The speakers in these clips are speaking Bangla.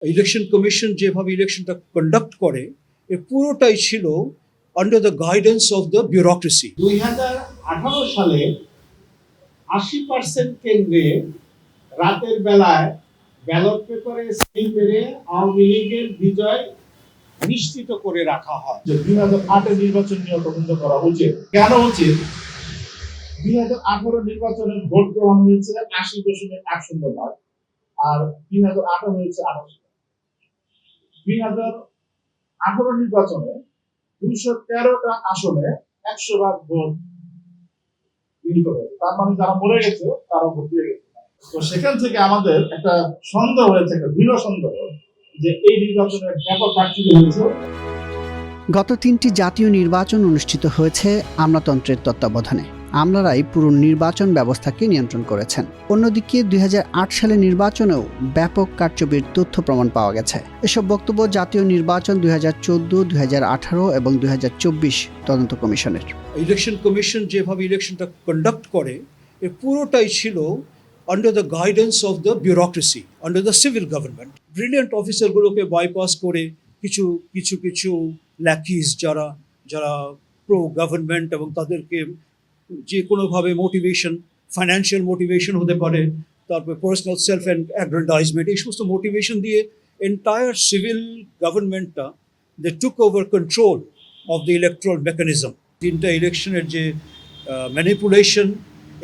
ইলেকশন কমিশন যেভাবে ইলেকশনটা কন্ডাক্ট করে এর পুরোটাই ছিল under the guidance of the bureaucracy. 2018 সালে 80% কেন্দ্রে রাতের বেলায় ব্যালট পেপারে সিল মেরে আওয়ামী লীগের বিজয় নিশ্চিত করে রাখা হয়। 2008 নির্বাচন নিয়ে তদন্ত করা উচিত। কেন উচিত? 2018 নির্বাচনের ভোট গ্রহণ হয়েছে 80.8%, আর 2018 হয়েছে 88। 2018 নির্বাচনে 213টা আসনে 100 ভাগ ভোট গৃহীত হয়েছে। তার মানে যারা মরে গেছে তারা ভোট দিয়ে গেছে। তো সেখান থেকে আমাদের একটা সন্দেহ হয়েছে, একটা দৃঢ় সন্দেহ যে এই নির্বাচনের ব্যাপক কারচুপি হয়েছে। গত 3টি জাতীয় নির্বাচন অনুষ্ঠিত হয়েছে আমলাতন্ত্রের তত্ত্বাবধানে। আমলারাই পুরো নির্বাচন ব্যবস্থাকে নিয়ন্ত্রণ করেছেন। অন্যদিকে 2008 সালের নির্বাচনেও ব্যাপক কারচুপির তথ্য প্রমাণ পাওয়া গেছে। এসব বক্তব্য জাতীয় নির্বাচন 2014, 2018 এবং 2024 তদন্ত কমিশনের। ইলেকশন কমিশন যেভাবে ইলেকশনটা কন্ডাক্ট করে এর পুরোটাই ছিল under the guidance of the bureaucracy, under the civil government. Brilliant অফিসারগুলোকে বাইপাস করে কিছু কিছু কিছু ল্যাকিস যারা যারা প্রো গভর্নমেন্ট এবং তাদেরকে যে কোনোভাবে মোটিভেশন, ফাইন্যান্সিয়াল মোটিভেশন হতে পারে, তারপরে পার্সোনাল সেলফ অ্যাগ্রেন্ডাইজমেন্ট, এই সমস্ত মোটিভেশন দিয়ে এন্টায়ার সিভিল গভর্নমেন্টটা they took over control of the electoral mechanism. 3টা ইলেকশনের যে ম্যানিপুলেশন,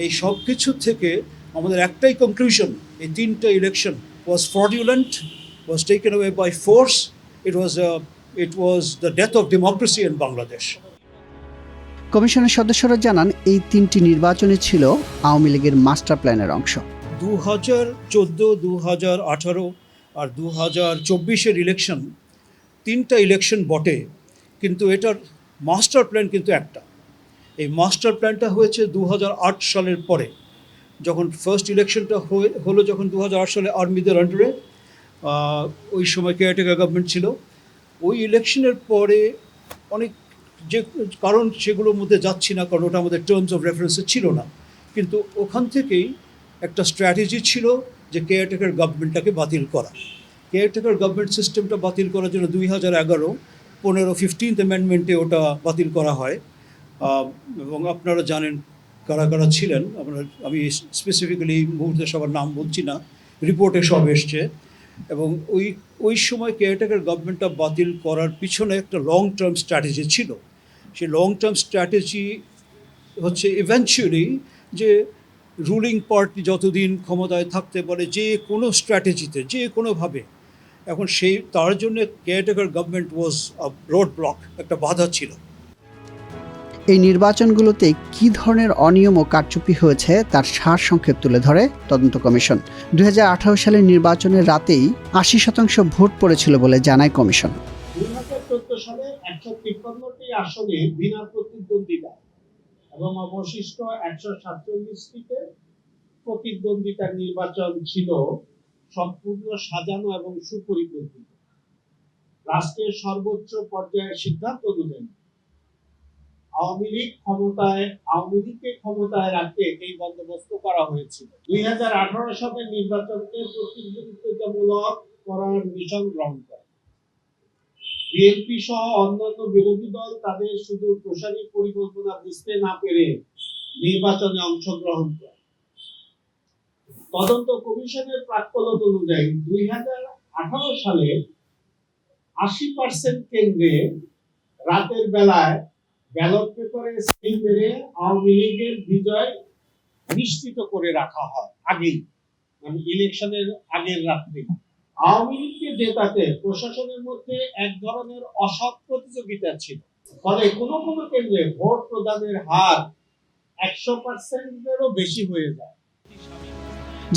এই সব কিছু থেকে আমাদের একটাই কনক্লুশন, এই 3টা election was fraudulent, was taken away by force, it was the death of democracy in Bangladesh. কমিশনের সদস্যরা জানান, এই 3টি নির্বাচনে ছিল আওয়ামী লীগের মাস্টার প্ল্যানের অংশ। 2014, 2018 আর 2024 ইলেকশন, 3টা ইলেকশন বটে, কিন্তু এটার মাস্টার প্ল্যান কিন্তু একটা। এই মাস্টার প্ল্যানটা হয়েছে 2008 সালের পরে, যখন ফার্স্ট ইলেকশনটা হলো, যখন 2008 সালে আর্মিদের আন্ডারে ওই সময় কেয়ারটেকার গভর্নমেন্ট ছিল। ওই ইলেকশনের পরে অনেক যে কারণ সেগুলোর মধ্যে যাচ্ছি না, কারণ ওটা আমাদের টার্মস অফ রেফারেন্সে ছিল না, কিন্তু ওখান থেকেই একটা স্ট্র্যাটেজি ছিল যে কেয়ারটেকার গভর্নমেন্টটাকে বাতিল করা। কেয়ারটেকার গভর্নমেন্ট সিস্টেমটা বাতিল করার জন্য 2011, 15th অ্যামেন্ডমেন্টে ওটা বাতিল করা হয়। এবং আপনারা জানেন কারা কারা ছিলেন, আমি স্পেসিফিক্যালি মুহূর্তে সবার নাম বলছি না, রিপোর্টে সব এসছে। এবং ওই সময় কেয়ারটেকার গভর্নমেন্টটা বাতিল করার পিছনে একটা লং টার্ম স্ট্র্যাটেজি ছিল। সেই লং টার্ম স্ট্র্যাটেজি হচ্ছে ইভেনচুয়ালি যে রুলিং পার্টি যতদিন ক্ষমতায় থাকতে পারে, যে কোনো স্ট্র্যাটেজিতে, যে কোনোভাবে, এখন তার জন্য কেয়ারটেকার গভর্নমেন্ট ওয়াজ আ রোড ব্লক, একটা বাধা ছিল। এই নির্বাচনগুলোতে কী ধরনের অনিয়ম ও কারচুপি হয়েছে তার সারসংক্ষেপ তুলে ধরে তদন্ত কমিশন। 2018 সালের নির্বাচনের রাতেই 80% ভোট পড়েছিল বলে জানায় কমিশন। 2014 সালে 153টি আসনে বিনা প্রতিদ্বন্দ্বিতা এবং অবশিষ্ট 147টিতে প্রতিদ্বন্দ্বিতার নির্বাচন ছিল সম্পূর্ণ সাজানো এবং সুপরিকল্পিত। রাষ্ট্রের সর্বোচ্চ পর্যায়ের সিদ্ধান্ত অনুযায়ী আওয়ামী লীগকে ক্ষমতায় রাখতে এই বন্দোবস্ত করা হয়েছিল। 2018 সালের নির্বাচনকে প্রতিদ্বন্দ্বিতামূলক করার মিশন গ্রহণ করে বিএনপি সহ অন্যান্য বিরোধী দল তাদের শুধু প্রসারী পরিকল্পনা বুঝতে না পেরে নির্বাচনে অংশগ্রহণ করে। তদন্ত কমিশনের প্রাক্কলন অনুযায়ী 2018 সালে 80% কেন্দ্রে রাতের বেলায় ব্যালট পেপারে সিল মেরে আওয়ামী লীগের বিজয় নিশ্চিত করে রাখা হয় আগেই, মানে ইলেকশনের আগের রাত্রে। আওয়ামী লীগকে জেতাতে প্রশাসনের মধ্যে এক ধরনের অসৎ প্রতিযোগিতা ছিল, ফলে কোনো কোনো কেন্দ্রে ভোট প্রদানের হার 100%-এরও বেশি হয়ে যায়।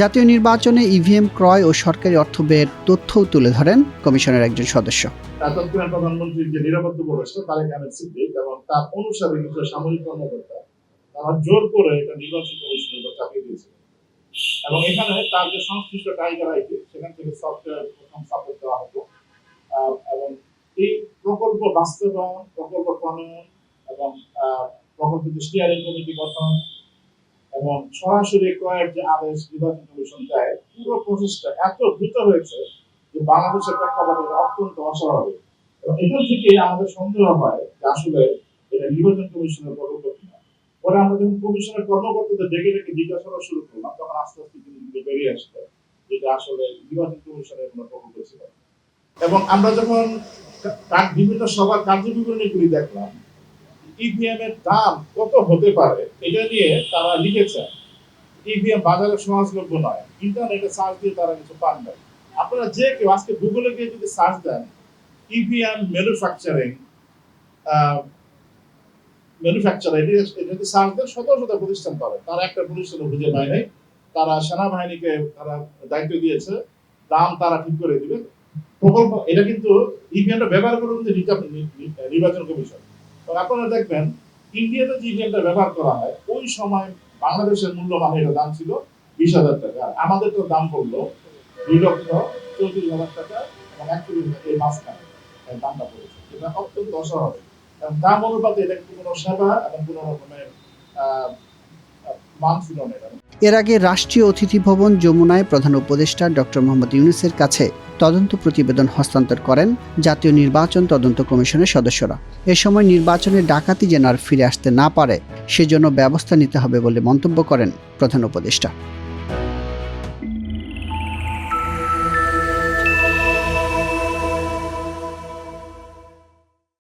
জাতীয় নির্বাচনে ইভিএম ক্রয় ও সরকারি অর্থ ব্যয়ের তথ্যও তুলে ধরেন কমিশনের একজন সদস্য। তৎকালীন প্রধানমন্ত্রীর যে নিরাপত্তা উপদেষ্টা তারেক আহমেদ সিদ্দিক এবং তার অনুসারী কিছু সামরিক কর্মকর্তা তারা জোর করে এটা নির্বাচন কমিশনের উপর চাপিয়ে দিয়েছিল, এবং এখানে তার যে সংশ্লিষ্ট টাইগার আইটি, সেখান থেকে সফটওয়্যার প্রথম সাপোর্ট দেওয়া হতো, এবং এই প্রকল্প বাস্তবায়ন, প্রকল্প প্রণয়ন এবং প্রকল্পের স্টিয়ারিং কমিটি গঠন এবং সরাসরি ক্রয়ের যে আদেশ নির্বাচন কমিশন দেয়, পুরো প্রসেসটা এত দ্রুত হয়েছে যে যে বাংলাদেশের প্রেক্ষাপটে এটা অত্যন্ত অস্বাভাবিক। এবং এখান থেকে আমাদের সন্দেহ হয় যে আসলে এটা নির্বাচন কমিশনের প্রকল্প কিনা। পরে আমরা যখন কমিশনের কর্মকর্তাদের ডেকে ডেকে জিজ্ঞাসা শুরু করলাম, তখন আস্তে আস্তে কিন্তু বেরিয়ে আসলো যেটা আসলে নির্বাচন কমিশনের কোনো প্রকল্প ছিল না। এবং আমরা যখন বিভিন্ন সবার কার্যবিবরণীগুলি দেখলাম, ইভিএম এর দাম কত হতে পারে এটা নিয়ে তারা লিখেছে ইভিএম বাজারে সহজলভ্য নয়, ইন্টারনেটে সার্চ দিয়ে তারা কিছু পান না। আপনারা যে কেউ আজকে গুগলে গিয়ে যদি সার্চ দেন ইভিএম ম্যানুফ্যাকচারিং যদি সার্চ দেন শত শত প্রতিষ্ঠান পাবে, তারা একটা প্রতিষ্ঠান খুঁজে পায় নাই। তারা সেনাবাহিনীকে তারা দায়িত্ব দিয়েছে, দাম তারা ঠিক করে দিবে। প্রকল্প এটা কিন্তু ইভিএমটা ব্যবহার করে নির্বাচন কমিশন। আপনারা দেখবেন ইন্ডিয়াতে যে ইভিএমটা ব্যবহার করা হয় ওই সময় বাংলাদেশের মূল্যমান এটার দাম ছিল 20,000 টাকা, আর আমাদের তো দাম পড়লো 2,34,000 টাকা এবং 41,000 এই মাঝখানে দামটা পড়েছে। এটা অত্যন্ত অস্বাভাবিক এবং দাম অনুপাতে এটা কোনো সেবা এবং কোনো রকমের মান ছিল না। এর আগে রাষ্ট্রীয় অতিথি ভবন যমুনায় প্রধান উপদেষ্টা ডক্টর মোহাম্মদ ইউনূসের কাছে তদন্ত প্রতিবেদন হস্তান্তর করেন জাতীয় নির্বাচন তদন্ত কমিশনের সদস্যরা। এ সময় নির্বাচনে ডাকাতি যেন আর ফিরে আসতে না পারে সেজন্য ব্যবস্থা নিতে হবে বলে মন্তব্য করেন প্রধান উপদেষ্টা।